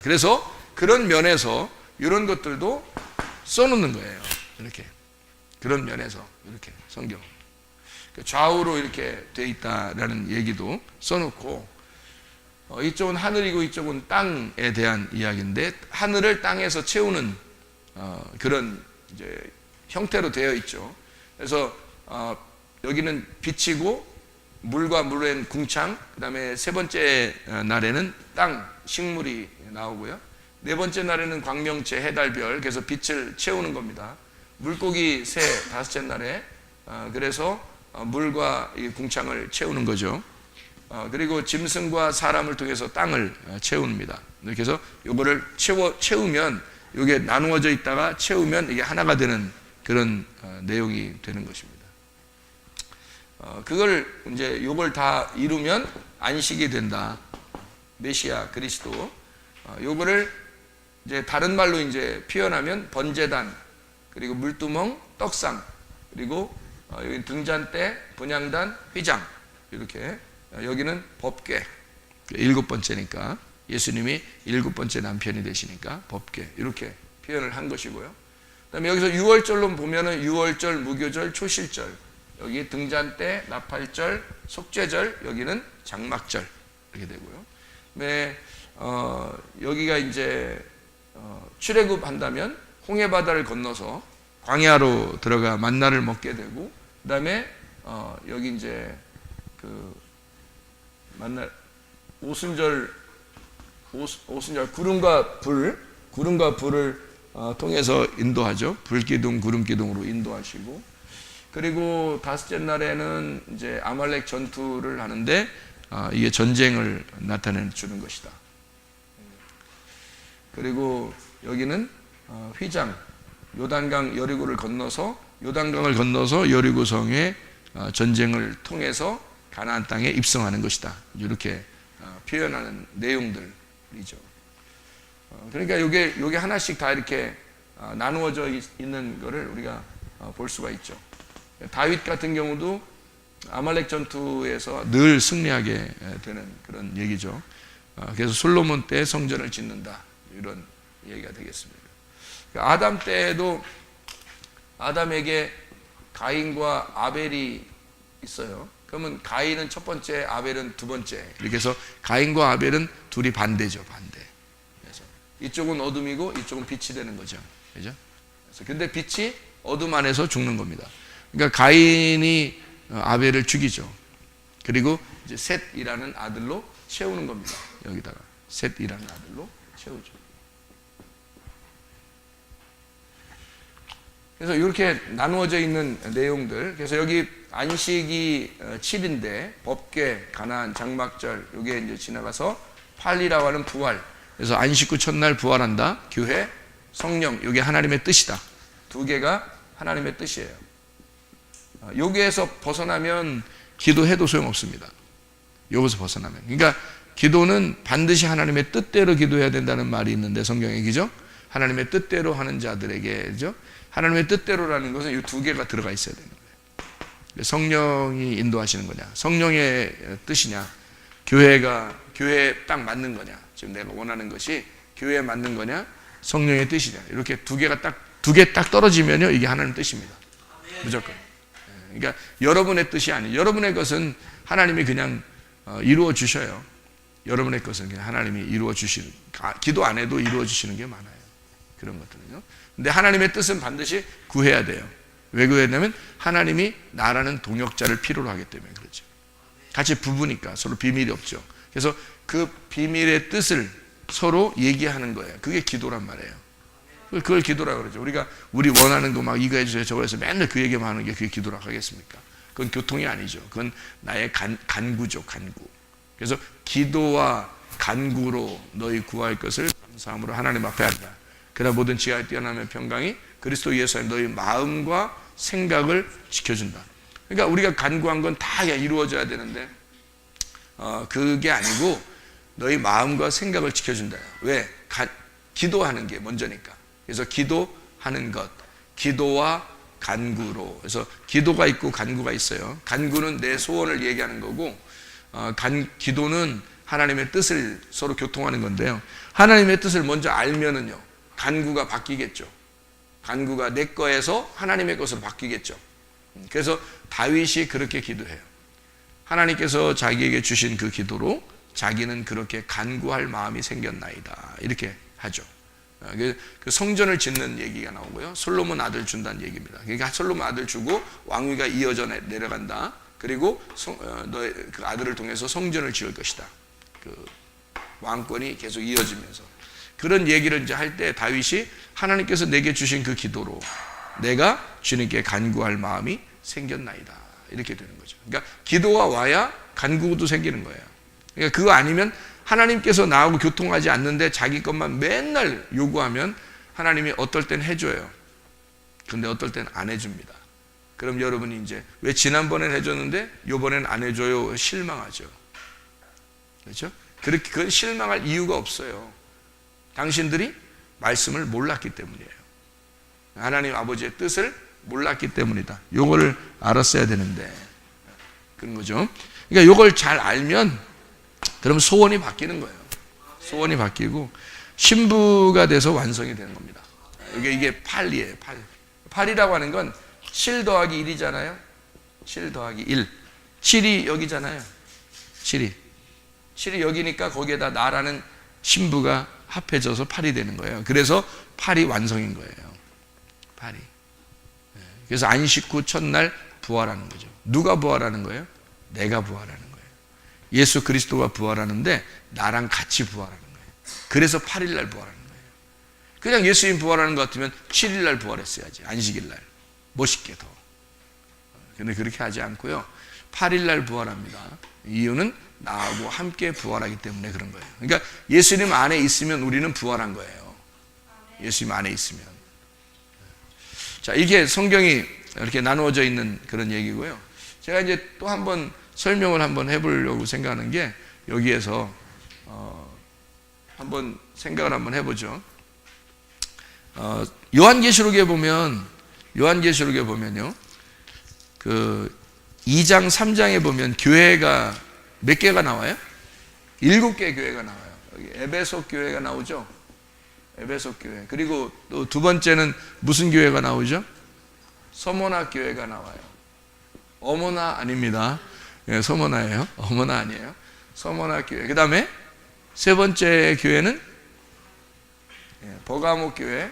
그래서 그런 면에서 이런 것들도 써놓는 거예요. 이렇게 그런 면에서 이렇게 성경 좌우로 이렇게 돼 있다라는 얘기도 써놓고, 이쪽은 하늘이고 이쪽은 땅에 대한 이야기인데 하늘을 땅에서 채우는 그런 이제 형태로 되어 있죠. 그래서 여기는 빛이고 물과 물엔 궁창, 그 다음에 세 번째 날에는 땅, 식물이 나오고요. 네 번째 날에는 광명체, 해달, 별, 그래서 빛을 채우는 겁니다. 물고기 새, 다섯째 날에 그래서 물과 이 궁창을 채우는 거죠. 그리고 짐승과 사람을 통해서 땅을 채웁니다. 이렇게 해서 이거를 채우면 이게 나누어져 있다가 채우면 이게 하나가 되는 그런 내용이 되는 것입니다. 그걸 이제 요걸 다 이루면 안식이 된다. 메시아 그리스도. 요거를 이제 다른 말로 이제 표현하면 번제단, 그리고 물두멍, 떡상, 그리고 여기 등잔대, 분향단, 휘장, 이렇게 여기는 법궤, 일곱 번째니까 예수님이 일곱 번째 남편이 되시니까 법궤, 이렇게 표현을 한 것이고요. 그다음에 여기서 유월절로 보면은 유월절, 무교절, 초실절, 여기 등잔대, 나팔절, 속죄절, 여기는 장막절 이렇게 되고요. 그다음에 여기가 이제 출애굽 한다면 홍해 바다를 건너서 광야로 들어가 만나를 먹게 되고, 그다음에 여기 이제 그 만나 오순절 구름과 불을 통해서 인도하죠. 불기둥, 구름기둥으로 인도하시고, 그리고 다섯째 날에는 이제 아말렉 전투를 하는데 이게 전쟁을 나타내 주는 것이다. 그리고 여기는 휘장, 요단강 여리고를 건너서 요단강을 건너서 여리고성에 전쟁을 통해서 가나안 땅에 입성하는 것이다. 이렇게 표현하는 내용들이죠. 그러니까 요게 하나씩 다 이렇게 나누어져 있는 것을 우리가 볼 수가 있죠. 다윗 같은 경우도 아말렉 전투에서 늘 승리하게 되는 그런 얘기죠. 그래서 솔로몬 때 성전을 짓는다, 이런 얘기가 되겠습니다. 아담 때에도 아담에게 가인과 아벨이 있어요. 그러면 가인은 첫 번째, 아벨은 두 번째. 이렇게 해서 가인과 아벨은 둘이 반대죠, 반대. 그래서 이쪽은 어둠이고 이쪽은 빛이 되는 거죠. 그죠? 그래서 근데 빛이 어둠 안에서 죽는 겁니다. 그러니까 가인이 아벨을 죽이죠. 그리고 이제 셋이라는 아들로 채우는 겁니다. 여기다가 셋이라는 아들로 채우죠. 그래서 이렇게 나누어져 있는 내용들. 그래서 여기 안식이 7인데 법궤, 가나안, 장막절, 이게 이제 지나가서 8이라고 하는 부활. 그래서 안식 후 첫날 부활한다. 교회, 성령, 이게 하나님의 뜻이다. 두 개가 하나님의 뜻이에요. 여기에서 벗어나면 기도해도 소용없습니다. 여기서 벗어나면. 그러니까 기도는 반드시 하나님의 뜻대로 기도해야 된다는 말이 있는데 성경에, 그죠? 하나님의 뜻대로 하는 자들에게, 그죠? 하나님의 뜻대로라는 것은 이 두 개가 들어가 있어야 되는 거예요. 성령이 인도하시는 거냐, 성령의 뜻이냐, 교회에 딱 맞는 거냐, 지금 내가 원하는 것이 교회에 맞는 거냐, 성령의 뜻이냐, 이렇게 두 개 딱 떨어지면요, 이게 하나님 뜻입니다. 무조건. 그러니까 여러분의 뜻이 아니에요. 여러분의 것은 하나님이 그냥 이루어 주셔요. 여러분의 것은 그냥 하나님이 이루어 주시는, 기도 안 해도 이루어 주시는 게 많아요. 그런 것들은요. 근데 하나님의 뜻은 반드시 구해야 돼요. 왜 구해냐면 하나님이 나라는 동역자를 필요로 하기 때문에 그렇죠. 같이 부부니까 서로 비밀이 없죠. 그래서 그 비밀의 뜻을 서로 얘기하는 거예요. 그게 기도란 말이에요. 그걸 기도라고 그러죠. 우리 원하는 거 막 이거 해주세요, 저거 해서 맨날 그 얘기만 하는 게 그게 기도라고 하겠습니까? 그건 교통이 아니죠. 그건 나의 간구죠, 간구. 그래서 기도와 간구로 너희 구할 것을 감사함으로 하나님 앞에 한다. 그러나 모든 지혜와 뛰어나며 평강이 그리스도 예수 안에 너희 마음과 생각을 지켜준다. 그러니까 우리가 간구한 건 다 이루어져야 되는데 그게 아니고 너희 마음과 생각을 지켜준다. 왜? 기도하는 게 먼저니까. 그래서 기도하는 것, 기도와 간구로. 그래서 기도가 있고 간구가 있어요. 간구는 내 소원을 얘기하는 거고, 기도는 하나님의 뜻을 서로 교통하는 건데요. 하나님의 뜻을 먼저 알면은요, 간구가 바뀌겠죠. 간구가 내 거에서 하나님의 것으로 바뀌겠죠. 그래서 다윗이 그렇게 기도해요. 하나님께서 자기에게 주신 그 기도로 자기는 그렇게 간구할 마음이 생겼나이다. 이렇게 하죠. 그 성전을 짓는 얘기가 나오고요. 솔로몬 아들 준다는 얘기입니다. 그러니까 솔로몬 아들 주고 왕위가 이어져 내려간다. 그리고 너의 그 아들을 통해서 성전을 지을 것이다. 그 왕권이 계속 이어지면서 그런 얘기를 이제 할 때 다윗이 하나님께서 내게 주신 그 기도로 내가 주님께 간구할 마음이 생겼나이다. 이렇게 되는 거죠. 그러니까 기도가 와야 간구도 생기는 거예요. 그러니까 그거 아니면 하나님께서 나하고 교통하지 않는데 자기 것만 맨날 요구하면 하나님이 어떨 땐 해줘요. 근데 어떨 땐 안 해줍니다. 그럼 여러분이 이제 왜 지난번엔 해줬는데 요번엔 안 해줘요? 실망하죠. 그렇죠? 그렇게 그건 실망할 이유가 없어요. 당신들이 말씀을 몰랐기 때문이에요. 하나님 아버지의 뜻을 몰랐기 때문이다. 요거를 알았어야 되는데 그런 거죠. 그러니까 요걸 잘 알면 그럼 소원이 바뀌는 거예요. 소원이 바뀌고 신부가 돼서 완성이 되는 겁니다. 이게 8이에요. 8. 8이라고 하는 건 7 더하기 1이잖아요. 7 더하기 1. 7이 여기잖아요. 7이 여기니까 거기에다 나라는 신부가 합해져서 8이 되는 거예요. 그래서 8이 완성인 거예요. 8이. 그래서 안식 후 첫날 부활하는 거죠. 누가 부활하는 거예요? 내가 부활하는 거예요. 예수 그리스도가 부활하는데 나랑 같이 부활하는 거예요. 그래서 8일 날 부활하는 거예요. 그냥 예수님 부활하는 것 같으면 7일 날 부활했어야지. 안식일 날. 멋있게 더. 근데 그렇게 하지 않고요. 8일 날 부활합니다. 이유는 나하고 함께 부활하기 때문에 그런 거예요. 그러니까 예수님 안에 있으면 우리는 부활한 거예요. 예수님 안에 있으면. 자, 이게 성경이 이렇게 나누어져 있는 그런 얘기고요. 제가 이제 또 한번 설명을 한번 해보려고 생각하는 게 여기에서 한번 생각을 한번 해보죠. 요한계시록에 보면요, 그 2장 3장에 보면 교회가 몇 개가 나와요? 7개 교회가 나와요. 여기 에베소 교회가 나오죠. 에베소 교회. 그리고 또 두 번째는 무슨 교회가 나오죠? 서모나 교회가 나와요. 어머나 아닙니다. 예, 서모나예요. 어머나 아니에요. 서모나 교회. 그 다음에 세 번째 교회는 버가모 교회.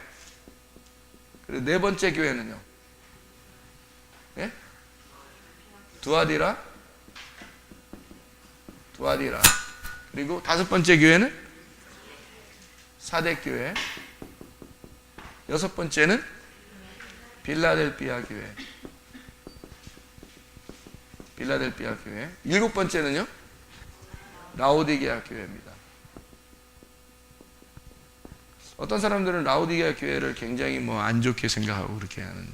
그리고 네 번째 교회는요? 예? 두아디라. 그리고 다섯 번째 교회는 사대교회. 여섯 번째는 빌라델피아 교회. 일곱 번째는요? 라오디게아 교회입니다. 어떤 사람들은 라오디게아 교회를 굉장히 안 좋게 생각하고 그렇게 하는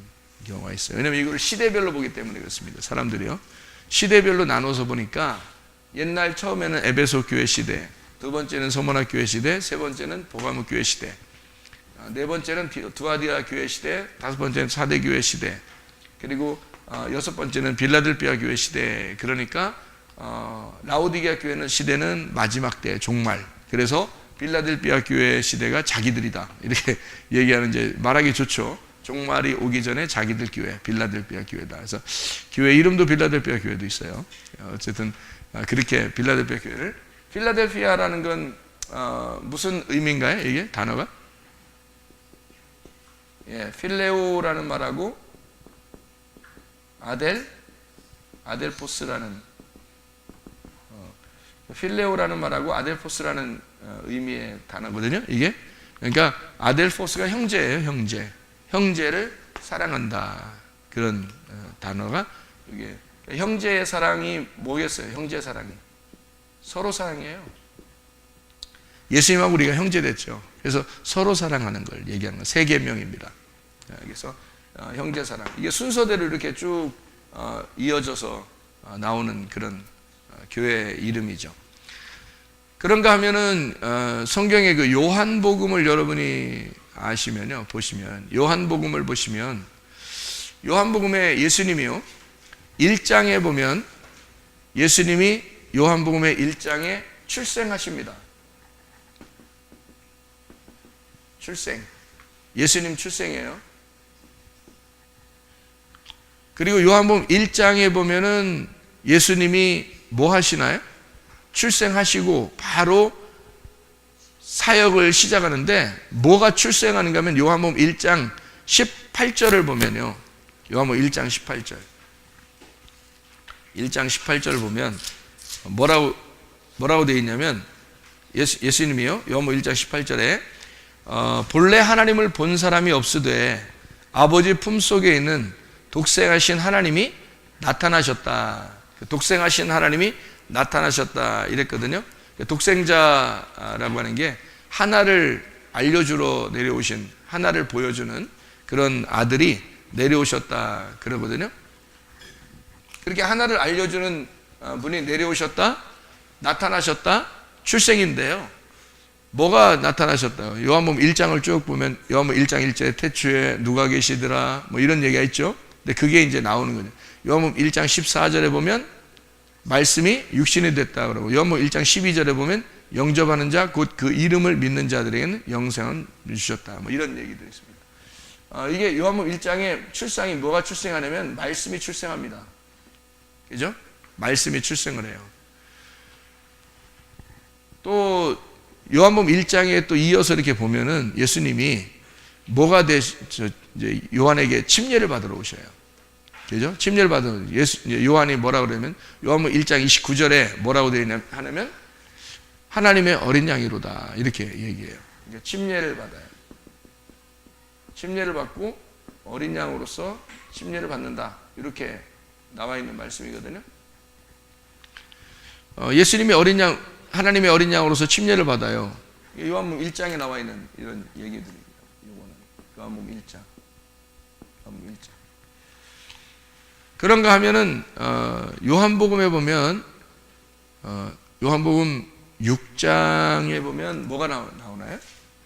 경우가 있어요. 왜냐하면 이걸 시대별로 보기 때문에 그렇습니다. 사람들이요. 시대별로 나눠서 보니까 옛날 처음에는 에베소 교회 시대, 두 번째는 서모나 교회 시대, 세 번째는 보가모 교회 시대, 네 번째는 두아디아 교회 시대, 다섯 번째는 사대 교회 시대, 그리고 여섯 번째는 빌라델피아 교회 시대. 그러니까 라오디게아 교회는 시대는 마지막 때 종말. 그래서 빌라델피아 교회 시대가 자기들이다. 이렇게 얘기하는, 이제 말하기 좋죠. 종말이 오기 전에 자기들 교회, 빌라델피아 교회다. 그래서 교회 이름도 빌라델피아 교회도 있어요. 어쨌든 그렇게 빌라델피아 교회를, 필라델피아라는 건 무슨 의미인가요? 이게 단어가? 예, 필레오라는 말하고 아델포스라는 필레오라는 말하고 아델포스라는 의미의 단어거든요. 이게 그러니까 아델포스가 형제예요. 형제를 사랑한다. 그런 단어가 이게 형제의 사랑이 뭐겠어요? 형제의 사랑이 서로 사랑이에요. 예수님하고 우리가 형제 됐죠. 그래서 서로 사랑하는 걸 얘기하는 건 세 계명입니다. 그래서 형제 사랑, 이게 순서대로 이렇게 쭉 이어져서 나오는 그런 교회 이름이죠. 그런가 하면은 성경의 그 요한복음을 여러분이 아시면요, 보시면 요한복음을 보시면 요한복음에 예수님이요 1장에 보면 예수님이 요한복음의 1장에 출생하십니다. 출생. 예수님 출생이에요. 그리고 요한복음 1장에 보면은 예수님이 뭐 하시나요? 출생하시고 바로 사역을 시작하는데 뭐가 출생하는가 하면 요한복음 1장 18절을 보면요. 요한복음 1장 18절. 1장 18절을 보면 뭐라고 되어 있냐면 예수님이요. 요한복음 1장 18절에 본래 하나님을 본 사람이 없으되 아버지 품속에 있는 독생하신 하나님이 나타나셨다. 독생하신 하나님이 나타나셨다 이랬거든요. 독생자라고 하는 게 하나를 알려주러 내려오신, 하나를 보여주는 그런 아들이 내려오셨다 그러거든요. 그렇게 하나를 알려주는 분이 내려오셨다, 나타나셨다, 출생인데요. 뭐가 나타나셨다? 요한복음 1장을 쭉 보면 요한복음 1장 1절에 태초에 누가 계시더라 뭐 이런 얘기가 있죠. 근데 그게 이제 나오는 거죠. 요한복음 1장 14절에 보면 말씀이 육신이 됐다 그러고, 요한복음 1장 12절에 보면 영접하는 자 곧 그 이름을 믿는 자들에게는 영생을 주셨다 뭐 이런 얘기도 있습니다. 이게 요한복음 1장의 출생이 뭐가 출생하냐면 말씀이 출생합니다. 그죠? 말씀이 출생을 해요. 또 요한복음 1장에 또 이어서 이렇게 보면은 예수님이 뭐가 이제 요한에게 침례를 받으러 오셔요. 그죠? 침례를 받으러 요한이 뭐라 그러면 요한복음 1장 29절에 뭐라고 되어 하냐면 하나님의 어린 양이로다 이렇게 얘기해요. 그러니까 침례를 받아요. 침례를 받고 어린 양으로서 침례를 받는다 이렇게 나와 있는 말씀이거든요. 예수님이 어린 양, 하나님의 어린 양으로서 침례를 받아요. 요한복음 1장에 나와 있는 이런 얘기들입니다. 요한복음 1장. 요한복음 1장. 그런가 하면은 요한복음에 보면 요한복음 6장에 보면 뭐가 나오나요?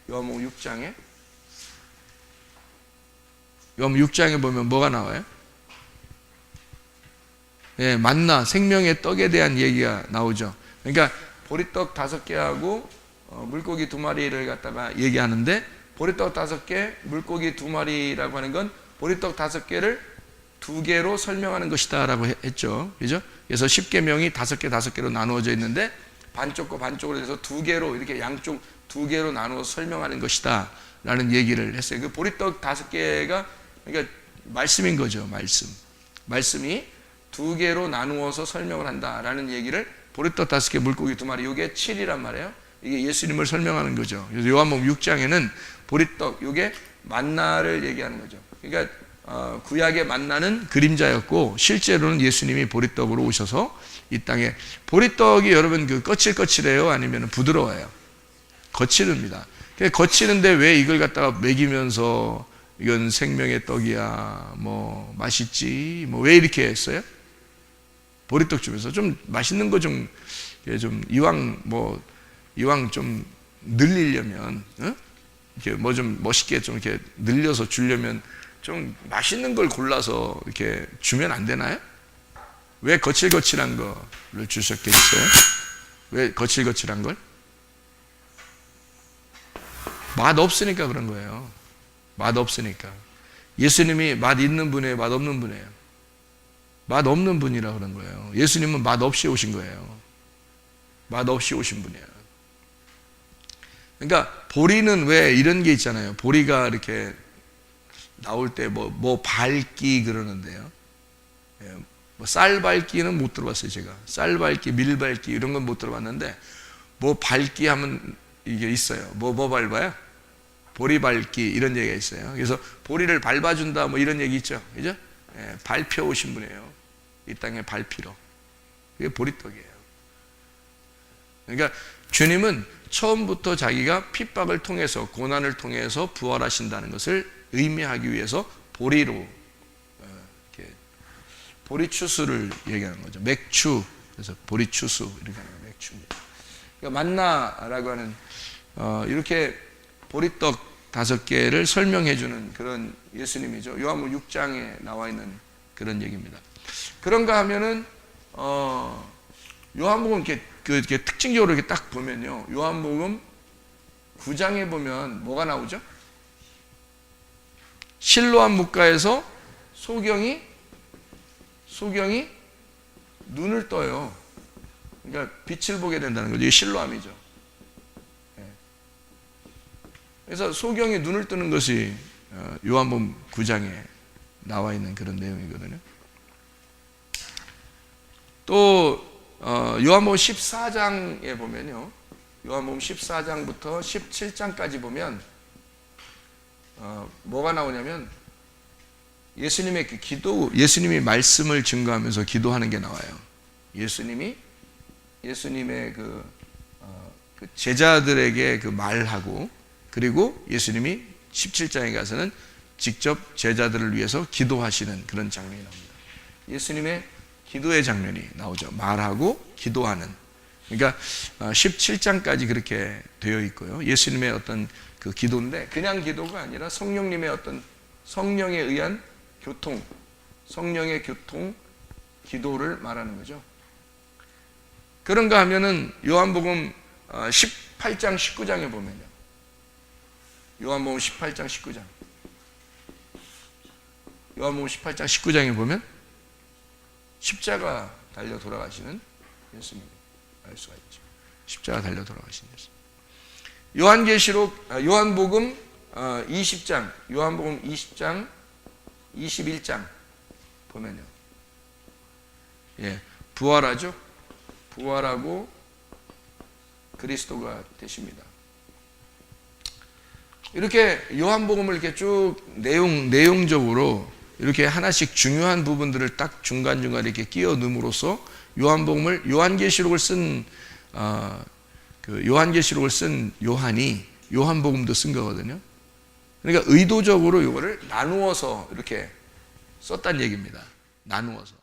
요한복음 6장에 요한복음 6장에 보면 뭐가 나와요? 예, 만나 생명의 떡에 대한 얘기가 나오죠. 그러니까 보리떡 5개하고 물고기 2마리를 갖다가 얘기하는데 보리떡 5개, 물고기 2마리라고 하는 건 보리떡 5개를 2개로 설명하는 것이다 라고 했죠. 그죠? 그래서 10계명이 5개로 나누어져 있는데 반쪽과 반쪽으로 해서 2개로 이렇게 양쪽 2개로 나누어 설명하는 것이다 라는 얘기를 했어요. 그 보리떡 5개가 그러니까 말씀인 거죠. 말씀이 2개로 나누어서 설명을 한다라는 얘기를 보리떡 5개, 물고기 2마리, 이게 7이란 말이에요. 이게 예수님을 설명하는 거죠. 그래서 요한복음 6장에는 보리떡, 이게 만나를 얘기하는 거죠. 그러니까 구약의 만나는 그림자였고 실제로는 예수님이 보리떡으로 오셔서 이 땅에 보리떡이 여러분 그 거칠거칠해요? 아니면 부드러워요? 거칠습니다. 거치는데 왜 이걸 갖다가 먹이면서 이건 생명의 떡이야, 뭐 맛있지, 뭐 왜 이렇게 했어요? 보리떡 주면서 좀 맛있는 거 좀 이왕 좀 늘리려면, 이렇게 뭐 좀 멋있게 좀 이렇게 늘려서 주려면 좀 맛있는 걸 골라서 이렇게 주면 안 되나요? 왜 거칠거칠한 거를 주셨겠어요? 왜 거칠거칠한 걸? 맛 없으니까 그런 거예요. 맛 없으니까. 예수님이 맛 있는 분이에요? 맛 없는 분이에요? 맛 없는 분이라 그런 거예요. 예수님은 맛 없이 오신 거예요. 맛 없이 오신 분이에요. 그러니까 보리는 왜 이런 게 있잖아요. 보리가 이렇게 나올 때 뭐 밟기 그러는데요. 뭐 쌀 밟기는 못 들어봤어요, 제가. 쌀 밟기, 밀 밟기 이런 건 못 들어봤는데 뭐 밟기 하면 이게 있어요. 뭐 밟아요? 보리 밟기 이런 얘기가 있어요. 그래서 보리를 밟아준다 뭐 이런 얘기 있죠. 그죠? 밟혀 오신 분이에요. 이 땅에 밟히러. 그게 보리떡이에요. 그러니까 주님은 처음부터 자기가 핍박을 통해서 고난을 통해서 부활하신다는 것을 의미하기 위해서 보리로 보리추수를 얘기하는 거죠. 맥추. 그래서 보리추수 이렇게 하는 거예요. 맥추입니다. 그러니까 만나라고 하는 이렇게 보리떡 5개를 설명해 주는 그런 예수님이죠. 요한복음 6장에 나와 있는 그런 얘기입니다. 그런가 하면은 요한복음 이렇게 이렇게 특징적으로 이렇게 딱 보면요, 요한복음 9장에 보면 뭐가 나오죠? 실로암 묵가에서 소경이 눈을 떠요. 그러니까 빛을 보게 된다는 거죠. 이게 실로암이죠. 그래서 소경이 눈을 뜨는 것이 요한복음 9장에 나와 있는 그런 내용이거든요. 또 요한복음 14장에 보면요, 요한복음 14장부터 17장까지 보면 뭐가 나오냐면 예수님의 그 기도, 예수님이 말씀을 증거하면서 기도하는 게 나와요. 예수님의 그 제자들에게 그 말하고, 그리고 예수님이 17장에 가서는 직접 제자들을 위해서 기도하시는 그런 장면이 나옵니다. 예수님의 기도의 장면이 나오죠. 말하고 기도하는. 그러니까 17장까지 그렇게 되어 있고요. 예수님의 어떤 그 기도인데 그냥 기도가 아니라 성령님의 어떤 성령에 의한 교통, 성령의 교통 기도를 말하는 거죠. 그런가 하면은 요한복음 18장 19장에 보면요, 요한복음 18장 19장, 요한복음 18장 19장에 보면 십자가 달려 돌아가시는 예수님 알 수가 있죠. 십자가 달려 돌아가신 예수. 요한복음 20장, 요한복음 20장 21장 보면요, 부활하죠. 부활하고 그리스도가 되십니다. 이렇게 요한복음을 이렇게 쭉 내용적으로 이렇게 하나씩 중요한 부분들을 딱 중간중간 이렇게 끼워 넣음으로써 요한복음을 요한계시록을 쓴 요한이 요한복음도 쓴 거거든요. 그러니까 의도적으로 이거를 나누어서 이렇게 썼다는 얘기입니다. 나누어서.